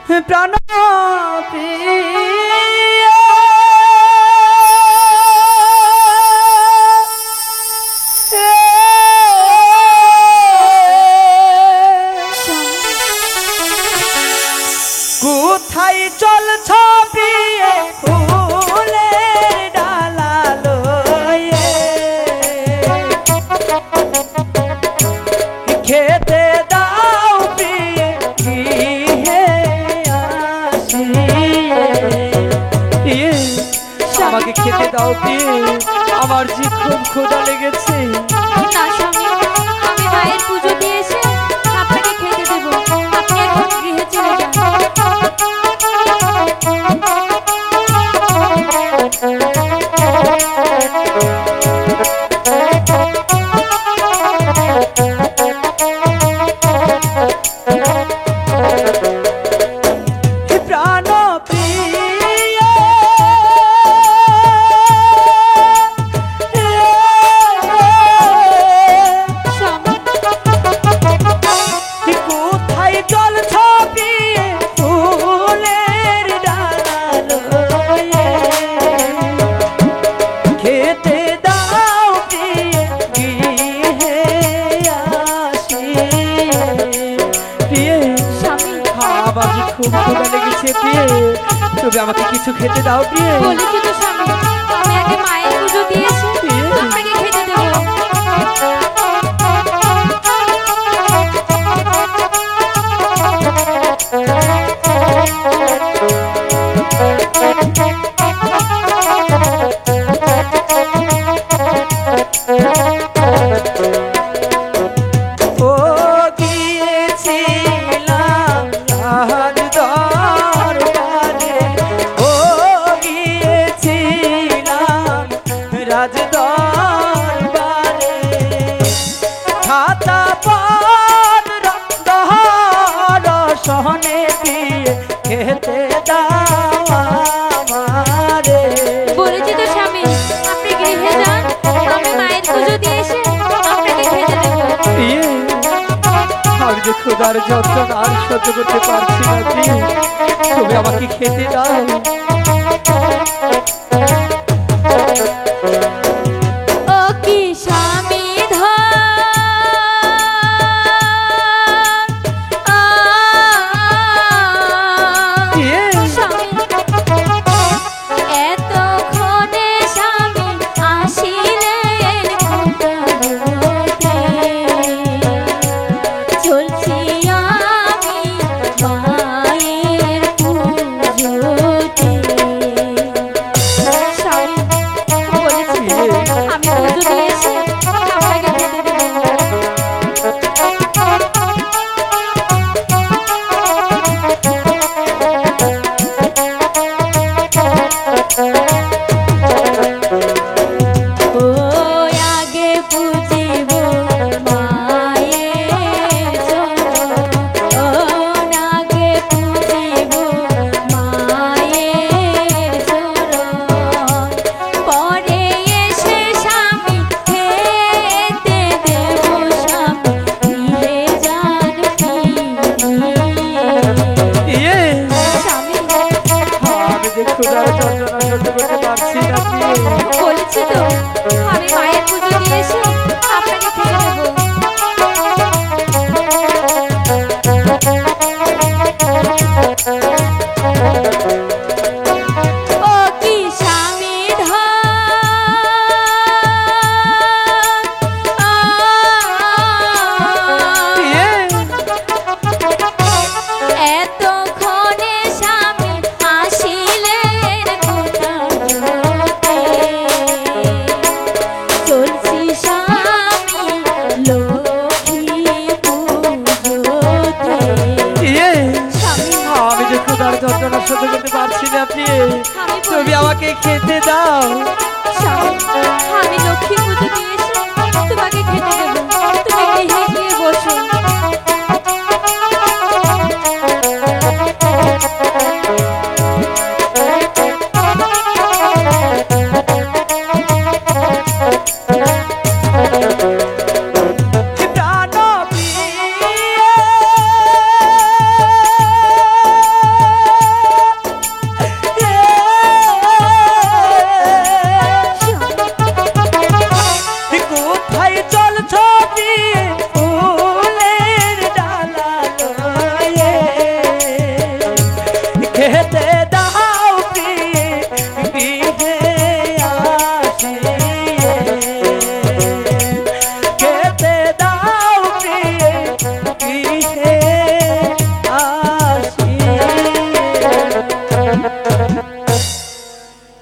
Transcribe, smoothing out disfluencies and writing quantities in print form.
প্রাণ কোথায় চলছ প্রিয়ে ফুলের ডালা লয়ে খেতে দাও প্রিয়ে গৃহে আসিয়ে আমাকে খেতে দাও প্রিয়ে আমার যে খুব ক্ষুধা লেগেছে। না স্বামী, আমি মায়ের পুজো দিয়ে এসে আপনাকে খেতে দেবো। আপনি এখন গৃহে চলে যান। খুব ক্ষুধা লেগেছে প্রিয়ে, তবে আমাকে কিছু খেতে দাও প্রিয়ে। বলেছি তো স্বামী, আমি আগে মায়ের পুজো দিয়েছি, আপনাকে খেতে দেবো। খেতে দাও আমারে। বলেছি তো স্বামী, আপনি গৃহে যান, আমি মায়ের পুজো দিয়ে এসে আপনাকে খেতে দেবো। আমি যে ক্ষুধার যন্ত্রণা আর সহ্য করতে পারছি না, তুমি আমাকে খেতে দাও। ও কি স্বামী বলেছি তো, আমি মায়ের পুজো দিয়ে এসে আপনাকে খেতে দেবো। ও কি স্বামী এতক্ষণে স্বামী আসিলেন চলছি স্বামী লক্ষ্মী পুজোতে। আমি যে ক্ষুধার যন্ত্রণা সহ্য করতে পারছি না প্রিয়ে, তুমি আমাকে খেতে দাও। আমি লক্ষ্মী পুজো দিয়ে এসে তোমাকে খেতে দেবো।